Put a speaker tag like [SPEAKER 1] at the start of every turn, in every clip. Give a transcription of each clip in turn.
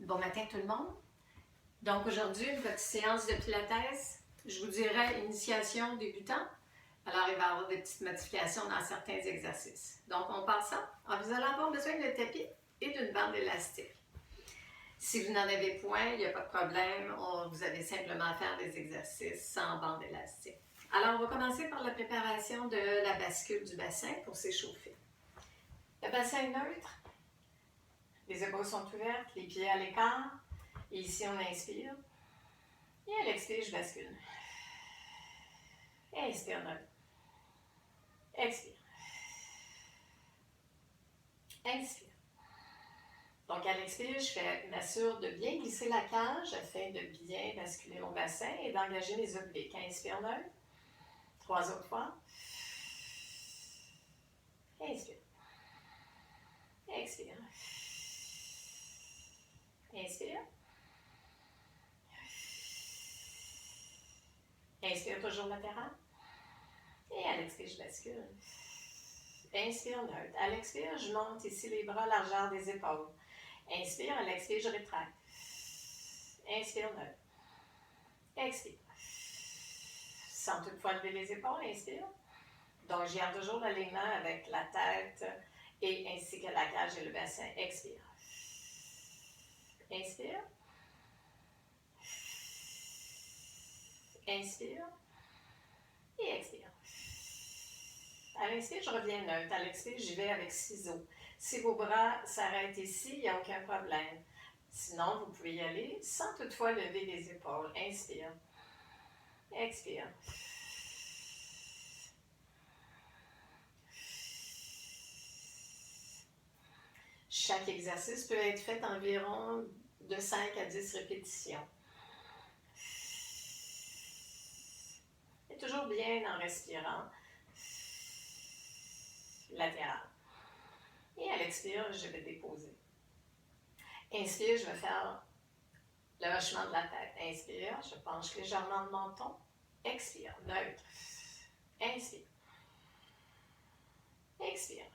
[SPEAKER 1] Bon matin tout le monde. Donc aujourd'hui, une petite séance de pilates. Je vous dirais initiation débutant. Alors il va y avoir des petites modifications dans certains exercices. Donc on passe ça. Alors, vous allez avoir besoin d'un tapis et d'une bande élastique. Si vous n'en avez point, il n'y a pas de problème. Vous avez simplement à faire des exercices sans bande élastique. Alors on va commencer par la préparation de la bascule du bassin pour s'échauffer. Le bassin neutre. Les épaules sont ouvertes, les pieds à l'écart. Et ici, on inspire. Et à l'expire, je bascule. Inspire, neutre. Expire. Inspire. Donc, à l'expire, je m'assure de bien glisser la cage afin de bien basculer mon bassin et d'engager mes obliques. Inspire, neutre. 3 autres fois. Inspire. Expire. Inspire. Inspire toujours latéral. Et à l'expire, je bascule. Inspire, neutre. À l'expire, je monte ici les bras, largeur des épaules. Inspire, à l'expire, je rétracte. Inspire, neutre. Expire. Sans toutefois lever les épaules, inspire. Donc, je garde toujours l'alignement avec la tête et ainsi que la cage et le bassin. Expire. Inspire. Inspire. Et expire. À l'inspire, je reviens neutre. À l'expire, j'y vais avec ciseaux. Si vos bras s'arrêtent ici, il n'y a aucun problème. Sinon, vous pouvez y aller sans toutefois lever les épaules. Inspire. Expire. Chaque exercice peut être fait environ de 5 à 10 répétitions. Et toujours bien en respirant. Latéral. Et à l'expire, je vais déposer. Inspire, je vais faire le hochement de la tête. Inspire, je penche légèrement le menton. Expire, neutre. Inspire. Expire.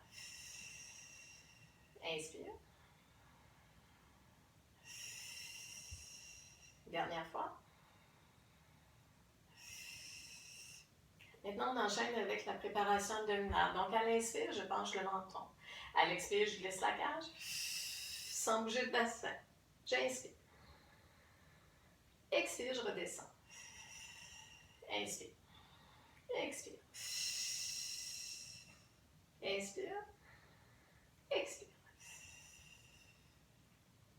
[SPEAKER 1] Inspire. Dernière fois. Maintenant, on enchaîne avec la préparation abdominale. Donc, à l'inspire, je penche le menton. À l'expire, je glisse la cage sans bouger le bassin. J'inspire. Expire, je redescends. Inspire. Expire. Inspire. Expire.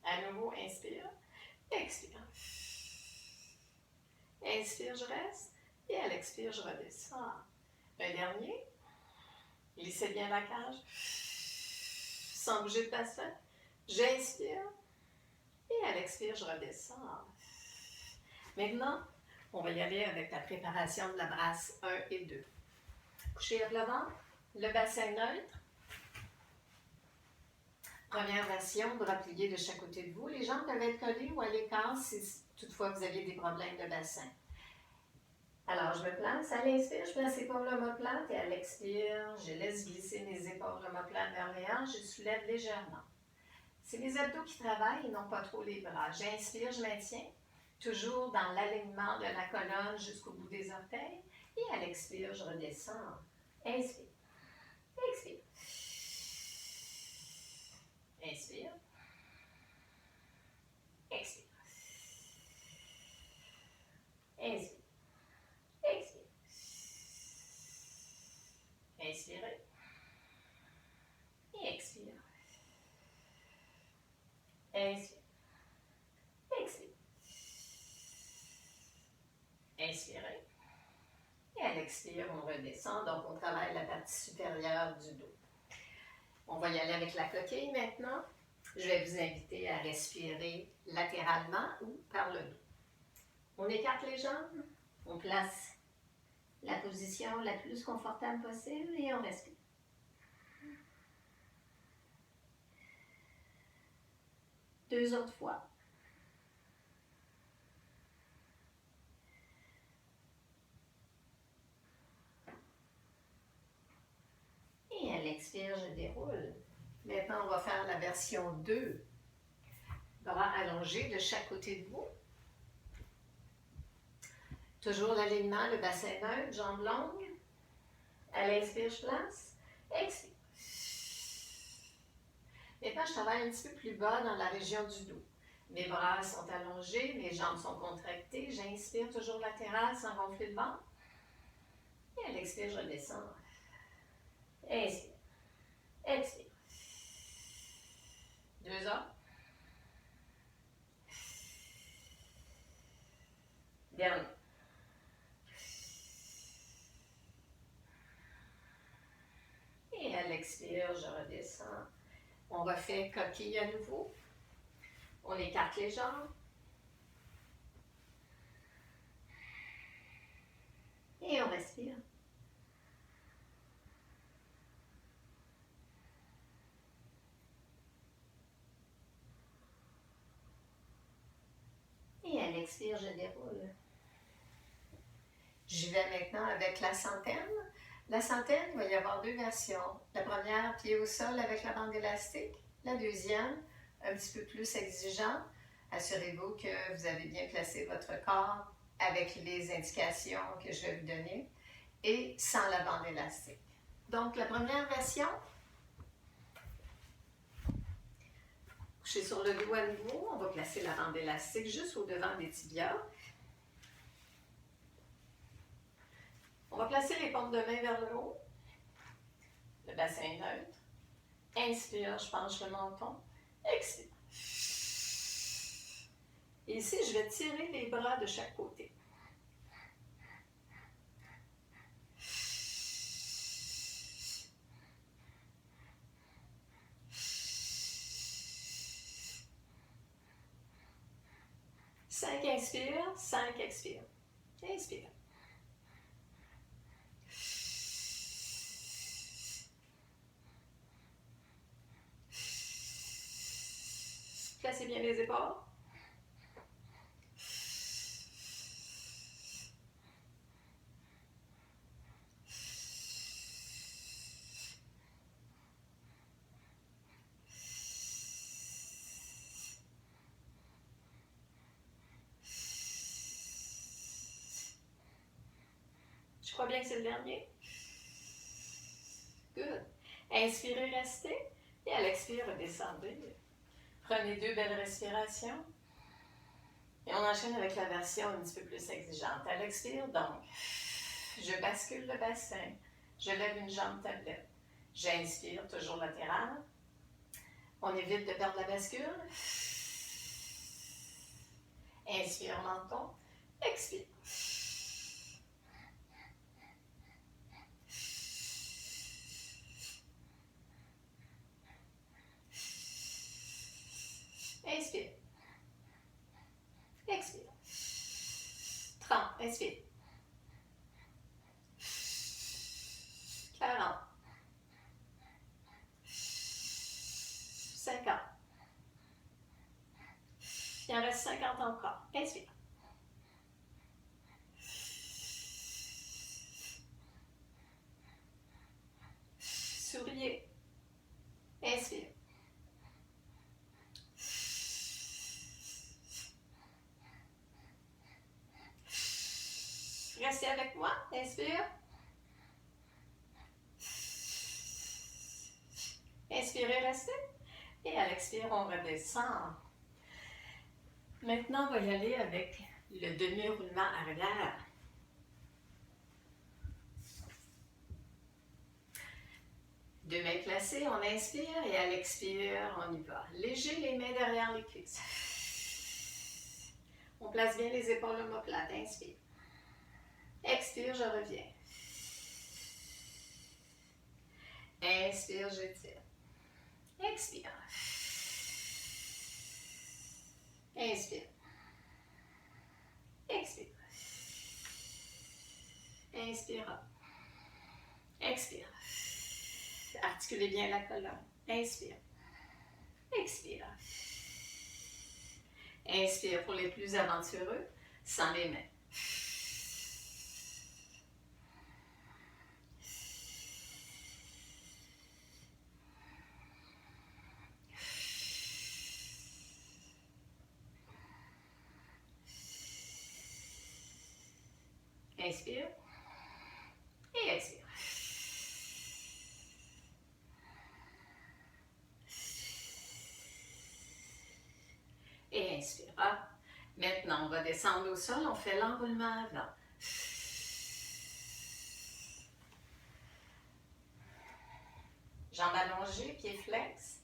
[SPEAKER 1] À nouveau, inspire. Expire. Inspire, je reste. Et à l'expire, je redescends. Un dernier. Glissez bien la cage. Sans bouger le bassin. J'inspire. Et à l'expire, je redescends. Maintenant, on va y aller avec la préparation de la brasse 1 et 2. Couchez le ventre, le bassin neutre. Première version, bras pliés de chaque côté de vous. Les jambes peuvent être collées ou à l'écart si toutefois vous avez des problèmes de bassin. Alors, je me place. À l'inspire, je place épaule omoplate et à l'expire, je laisse glisser mes épaules omoplates vers les hanches. Je soulève légèrement. C'est les abdos qui travaillent et non pas trop les bras. J'inspire, je maintiens, toujours dans l'alignement de la colonne jusqu'au bout des orteils. Et à l'expire, je redescends. Inspire. Expire. Inspire. Expire. Inspire. Expire. Inspirez. Et expire. Inspire. Expire. Inspirez. Et à l'expire, on redescend. Donc, on travaille la partie supérieure du dos. On va y aller avec la coquille maintenant. Je vais vous inviter à respirer latéralement ou par le dos. On écarte les jambes. On place la position la plus confortable possible et on respire. Deux autres fois. Et à l'expire, je déroule. Maintenant, on va faire la version 2 Bras allongés de chaque côté de vous. Toujours l'alignement, le bassin neutre, jambes longues. À l'inspire, je place. Expire. Maintenant, je travaille un petit peu plus bas dans la région du dos. Mes bras sont allongés, mes jambes sont contractées. J'inspire toujours latéral sans gonfler le ventre. Et à l'expire, je redescends. Inspire. Expire. 2 autres. Dernier. Et à l'expire, je redescends. On refait coquille à nouveau. On écarte les jambes. Et on respire. Et à l'expire, je déroule. Je vais maintenant avec la centaine. La centaine, il va y avoir 2 versions. La première, pied au sol avec la bande élastique. La deuxième, un petit peu plus exigeant. Assurez-vous que vous avez bien placé votre corps avec les indications que je vais vous donner et sans la bande élastique. Donc, la première version, couchez sur le dos à nouveau. On va placer la bande élastique juste au devant des tibias. On va placer les paumes de main vers le haut, le bassin neutre. Inspire, je penche le menton. Expire. Et ici, je vais tirer les bras de chaque côté. Cinq inspire, 5 expire. Inspire. Placez bien les épaules. Je crois bien que c'est le dernier. Good. Inspirez, restez. Et à l'expire, redescendez. Prenez 2 belles respirations. Et on enchaîne avec la version un petit peu plus exigeante. À l'expire, donc, je bascule le bassin. Je lève une jambe tablette. J'inspire, toujours latéral. On évite de perdre la bascule. Inspire, menton. Expire. Inspire. Expire. 30. Inspire. 40. 50. Il en reste 50 encore. Inspire. Souriez. Inspire. Restez avec moi. Inspire. Inspirez, restez. Et à l'expire, on redescend. Maintenant, on va y aller avec le demi-roulement arrière. Deux mains placées, on inspire et à l'expire, on y va. Léger, les mains derrière les cuisses. On place bien les épaules omoplates. Inspire. Expire, je reviens. Inspire, j'étire. Expire. Inspire. Expire. Inspire. Expire. Articulez bien la colonne. Inspire. Expire. Inspire pour les plus aventureux, sans les mains. Inspire. Et expire. Et inspire. Ah. Maintenant, on va descendre au sol. On fait l'enroulement avant. Jambes allongées, pieds flex.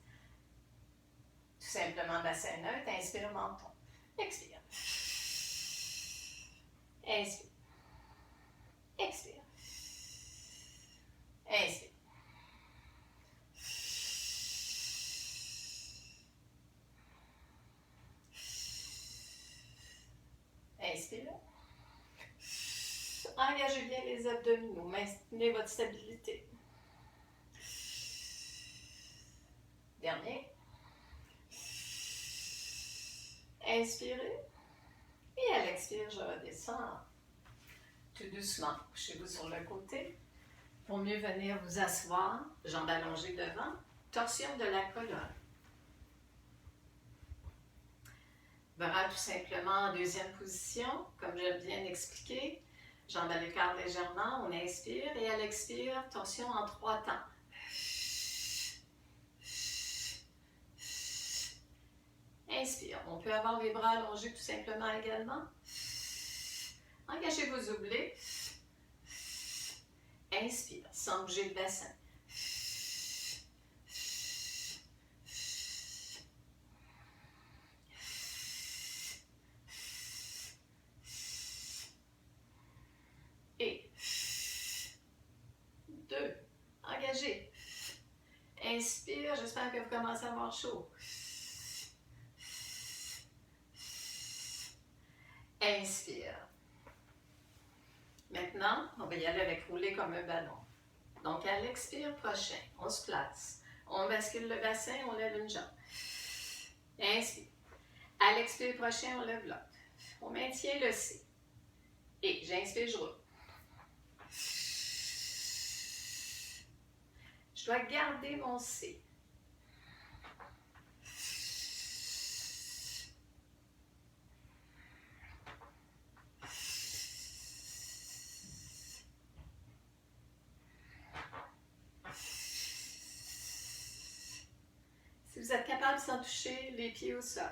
[SPEAKER 1] Tout simplement bassin neutre. Inspire, menton. Expire. Inspire. Expire. Inspire. Inspire. Engagez bien les abdominaux. Maintenez votre stabilité. Dernier. Inspirez. Et à l'expire, je redescends tout doucement. Couchez-vous sur le côté. Pour mieux venir vous asseoir, jambes allongées devant, torsion de la colonne. Bras tout simplement en deuxième position, comme je viens d'expliquer. Jambes à l'écart légèrement, on inspire et à l'expire, torsion en 3 temps. Inspire. On peut avoir les bras allongés tout simplement également. Engagez vos obliques. Inspire, sans bouger le bassin. Et 2. Engagez. Inspire, j'espère que vous commencez à avoir chaud. Inspire. Maintenant, on va y aller avec rouler comme un ballon. Donc, à l'expire prochain, on se place. On bascule le bassin, on lève une jambe. Inspire. À l'expire prochain, on lève l'autre. On maintient le C. Et j'inspire, je roule. Je dois garder mon C. Si vous êtes capable sans toucher les pieds au sol.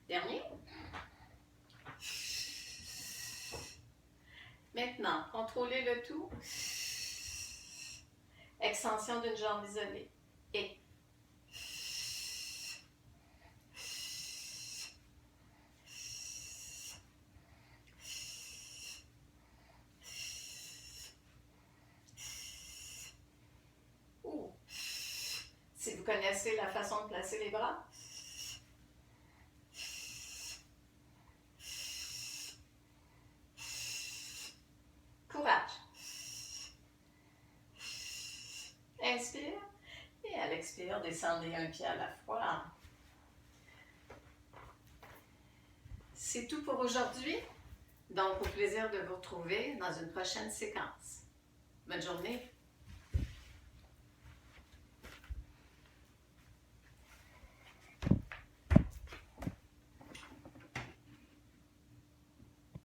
[SPEAKER 1] Dernier. Maintenant, contrôlez le tout. Extension d'une jambe isolée. Et. Si vous connaissez la façon de placer les bras. Courage. Inspire. Et à l'expire, descendez un pied à la fois. C'est tout pour aujourd'hui. Donc, au plaisir de vous retrouver dans une prochaine séquence. Bonne journée.